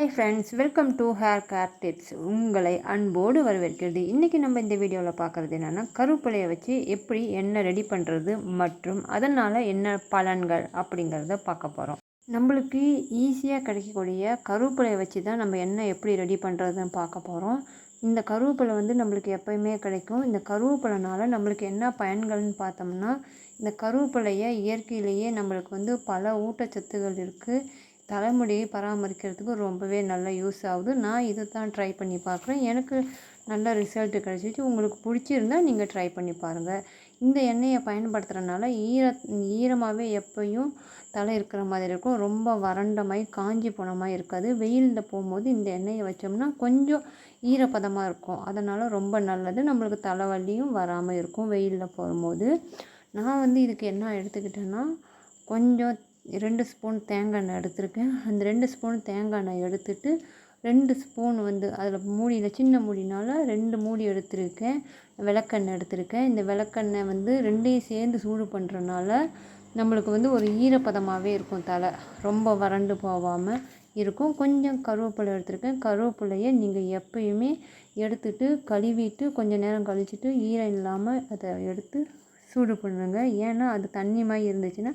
Hi friends, welcome to hair care tips. உங்களை அன்போடு வரவேற்கிறது. இன்றைக்கி நம்ம இந்த வீடியோவில் பார்க்குறது என்னென்னா, கருவேப்பிலையை வச்சு எப்படி எண்ணெய் ரெடி பண்ணுறது மற்றும் அதனால் என்ன பலன்கள் அப்படிங்கிறத பார்க்க போகிறோம். நம்மளுக்கு ஈஸியாக கிடைக்கக்கூடிய கருவேப்பிலையை வச்சு தான் நம்ம எண்ணெய் எப்படி ரெடி பண்ணுறதுன்னு பார்க்க போகிறோம். இந்த கருவேப்பிலை நம்மளுக்கு எப்போயுமே கிடைக்கும். இந்த கருவேப்பிலைனால நம்மளுக்கு என்ன பயன்கள்னு பார்த்தோம்னா, இந்த கருவேப்பிலையை இயற்கையிலேயே நம்மளுக்கு பல ஊட்டச்சத்துகள் இருக்குது. தலைமுடியை பராமரிக்கிறதுக்கு ரொம்பவே நல்லா யூஸ் ஆகுது. நான் இதை தான் ட்ரை பண்ணி பார்க்குறேன். எனக்கு நல்ல ரிசல்ட்டு கிடச்சிச்சு. உங்களுக்கு பிடிச்சிருந்தால் நீங்கள் ட்ரை பண்ணி பாருங்கள். இந்த எண்ணெயை பயன்படுத்துகிறனால ஈரமாகவே எப்போயும் தலை இருக்கிற மாதிரி இருக்கும். ரொம்ப வறண்ட மாதிரி காஞ்சி போன மாதிரி இருக்காது. வெயிலில் போகும்போது இந்த எண்ணெயை வச்சோம்னா கொஞ்சம் ஈரப்பதமாக இருக்கும். அதனால் ரொம்ப நல்லது. நம்மளுக்கு தலைவலியும் வராமல் இருக்கும் வெயிலில் போகும்போது. நான் இதுக்கு என்ன எடுத்துக்கிட்டேன்னா, கொஞ்சம் 2 ஸ்பூன் தேங்காய் எண்ணெய் எடுத்திருக்கேன். அந்த 2 ஸ்பூன் தேங்காய் எண்ணெய் எடுத்துட்டு 2 ஸ்பூன் அதில் மூடியில் சின்ன மூடினால் 2 மூடி எடுத்திருக்கேன். விளக்கெண்ணெய் எடுத்திருக்கேன். இந்த விளக்கெண்ணெய் ரெண்டையும் சேர்ந்து சூடு பண்ணுறனால நம்மளுக்கு ஒரு ஈரப்பதமாகவே இருக்கும். தலை ரொம்ப வறண்டு போகாமல் இருக்கும். கொஞ்சம் கருவேப்பிலை எடுத்திருக்கேன். கருவேப்பிலையை நீங்கள் எப்பயுமே எடுத்துட்டு கழுவிட்டு கொஞ்சம் நேரம் கழிச்சிட்டு ஈரம் இல்லாமல் அதை எடுத்து சூடு பண்ணுங்க. ஏன்னா அது தண்ணி மாதிரி இருந்துச்சுன்னா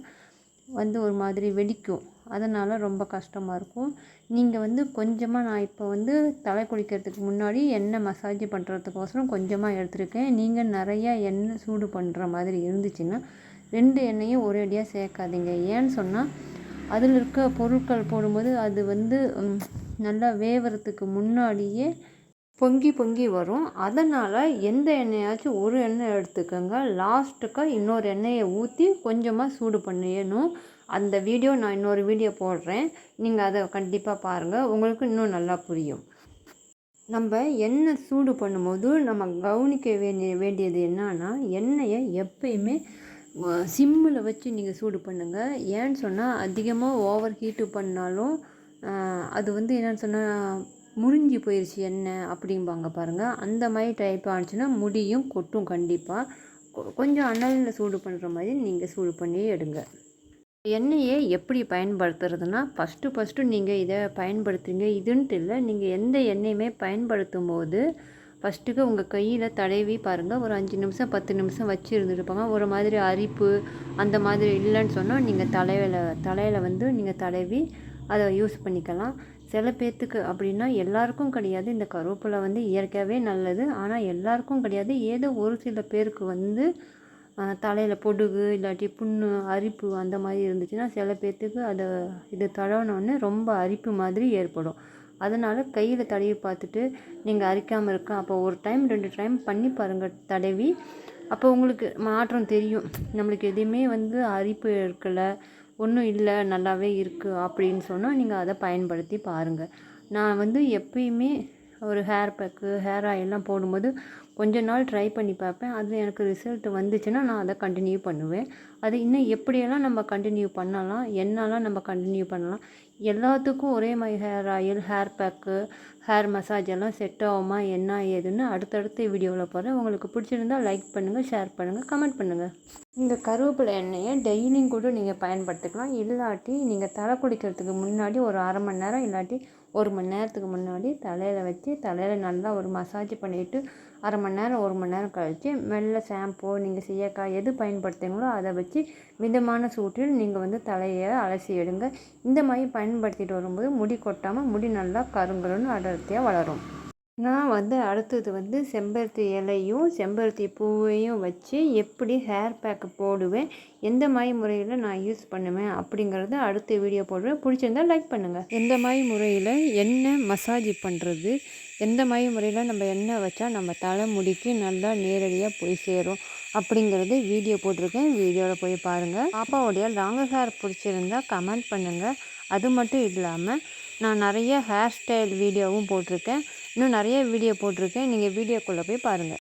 ஒரு மாதிரி வெடிக்கும். அதனால் ரொம்ப கஷ்டமாக இருக்கும். நீங்கள் கொஞ்சமாக நான் இப்போ தலை குளிக்கிறதுக்கு முன்னாடி எண்ணெய் மசாஜ் பண்ணுறதுக்கோசரம் கொஞ்சமாக எடுத்துருக்கேன். நீங்கள் நிறையா எண்ணெய் சூடு பண்ணுற மாதிரி இருந்துச்சுன்னா 2 எண்ணெயும் ஒரேடியாக சேர்க்காதீங்க. ஏன்னு சொன்னால் அதில் இருக்க பொருட்கள் போடும்போது அது நல்லா வேவறதுக்கு முன்னாடியே பொங்கி பொங்கி வரும். அதனால் எந்த எண்ணெயாச்சும் ஒரு எண்ணெய் எடுத்துக்கோங்க. லாஸ்ட்டுக்கு இன்னொரு எண்ணெயை ஊற்றி கொஞ்சமாக சூடு பண்ணிடணும். அந்த வீடியோ நான் இன்னொரு வீடியோ போடுறேன். நீங்கள் அதை கண்டிப்பாக பாருங்கள். உங்களுக்கு இன்னும் நல்லா புரியும். நம்ம எண்ணெய் சூடு பண்ணும்போது நம்ம கவனிக்க வேண்டியது என்னன்னா, எண்ணெயை எப்பயுமே சிம்மில் வச்சு நீங்கள் சூடு பண்ணுங்கள். ஏன்னு சொன்னால் அதிகமாக ஓவர் ஹீட்டு பண்ணாலும் அது என்னன்னு சொன்னால் முறிஞ்சி போயிடுச்சு எண்ணெய் அப்படிம்பாங்க பாருங்கள். அந்த மாதிரி டைப் ஆனிச்சுன்னா முடியும் கொட்டும் கண்டிப்பாக. கொஞ்சம் அனலில் சூடு பண்ணுற மாதிரி நீங்கள் சூடு பண்ணி எடுங்க. எண்ணெயை எப்படி பயன்படுத்துறதுன்னா, ஃபஸ்ட்டு நீங்கள் இதை பயன்படுத்துங்க. இதுன்ட்டு இல்லை, நீங்கள் எந்த எண்ணெயுமே பயன்படுத்தும் போது ஃபஸ்ட்டுக்கு உங்கள் கையில் தடவி பாருங்கள். ஒரு 5 நிமிஷம் 10 நிமிஷம் வச்சு இருந்துருப்பாங்க. ஒரு மாதிரி அரிப்பு அந்த மாதிரி இல்லைன்னு சொன்னால் நீங்கள் தலையில் நீங்கள் தடவி அதை யூஸ் பண்ணிக்கலாம். சில பேர்த்துக்கு அப்படின்னா, எல்லாருக்கும் கிடையாது. இந்த கருவேப்பிலை இயற்கையாகவே நல்லது. ஆனால் எல்லாருக்கும் கிடையாது. ஏதோ ஒரு சில பேருக்கு தலையில் பொடுகு இல்லாட்டி புண்ணு அரிப்பு அந்த மாதிரி இருந்துச்சுன்னா சில பேர்த்துக்கு இது தடவினோடனே ரொம்ப அரிப்பு மாதிரி ஏற்படும். அதனால் கையில் தடவி பார்த்துட்டு நீங்கள் அரிக்காமல் இருக்கா அப்போ 1 டைம் 2 டைம் பண்ணி பாருங்கள் தடவி. அப்போ உங்களுக்கு மாற்றம் தெரியும். நம்மளுக்கு எதுவுமே அரிப்பு இருக்கலை, ஒன்றும் இல்லை, நல்லாவே இருக்குது அப்படின்னு சொன்னால் நீங்கள் அதை பயன்படுத்தி பாருங்கள். நான் எப்பயுமே ஒரு ஹேர் பேக்கு ஹேர் ஆயிலெலாம் போடும்போது கொஞ்ச நாள் ட்ரை பண்ணி பார்ப்பேன். அது எனக்கு ரிசல்ட் வந்துச்சுன்னா நான் அதை கண்டினியூ பண்ணுவேன். அது இன்னும் எப்படியெல்லாம் நம்ம கண்டினியூ பண்ணலாம், என்னெல்லாம் நம்ம கண்டினியூ பண்ணலாம், எல்லாத்துக்கும் ஒரே மாதிரி hair oil hair pack hair massage எல்லாம் செட் ஆகுமா என்ன ஏதுன்னு அடுத்தடுத்த வீடியோவில் போகிறேன். உங்களுக்கு பிடிச்சிருந்தால் லைக் பண்ணுங்கள், ஷேர் பண்ணுங்கள், கமெண்ட் பண்ணுங்கள். இந்த கருவேப்பிலை எண்ணெயை டெய்லியும் கூட நீங்கள் பயன்படுத்திக்கலாம். இல்லாட்டி நீங்கள் தலை குளிக்கிறதுக்கு முன்னாடி ஒரு 1/2 மணி நேரம் இல்லாட்டி 1 மணி நேரத்துக்கு முன்னாடி தலையில் வச்சு தலையில் நல்லா ஒரு மசாஜ் பண்ணிவிட்டு 1/2 மணி நேரம் 1 மணி நேரம் கழித்து மெல்ல ஷாம்போ நீங்கள் சீயக்காய் எது பயன்படுத்துங்களோ அதை வச்சு மிதமான சூட்டில் நீங்கள் தலையை அலசி எடுங்க. இந்த மாதிரி பயன்படுத்திட்டு வரும்போது முடி கொட்டாமல் முடி நல்லா கருங்கருன்னு அடர்த்தியாக வளரும். நான் அடுத்தது செம்பருத்தி இலையும் செம்பருத்தி பூவையும் வச்சு எப்படி ஹேர் பேக்கு போடுவேன், எந்த மாதிரி முறையில் நான் யூஸ் பண்ணுவேன் அப்படிங்கிறத அடுத்த வீடியோ போடுவேன். பிடிச்சிருந்தால் லைக் பண்ணுங்கள். எந்த மாதிரி முறையில் எண்ணெய் மசாஜ் பண்ணுறது, எந்த மாதிரி முறையில் நம்ம எண்ணெய் வச்சா நம்ம தலைமுடிக்கு நல்லா நேரடியாக போய் சேரும் அப்படிங்கிறது வீடியோ போட்டிருக்கேன். வீடியோவில் போய் பாருங்கள். பாப்பாவுடைய லாங் ஹேர் பிடிச்சிருந்தா கமெண்ட் பண்ணுங்கள். அது மட்டும் இல்லாமல் நான் நிறைய ஹேர் ஸ்டைல் வீடியோவும் போட்டிருக்கேன். இன்னும் நிறைய வீடியோ போட்டிருக்கேன். நீங்கள் வீடியோக்குள்ளே போய் பாருங்கள்.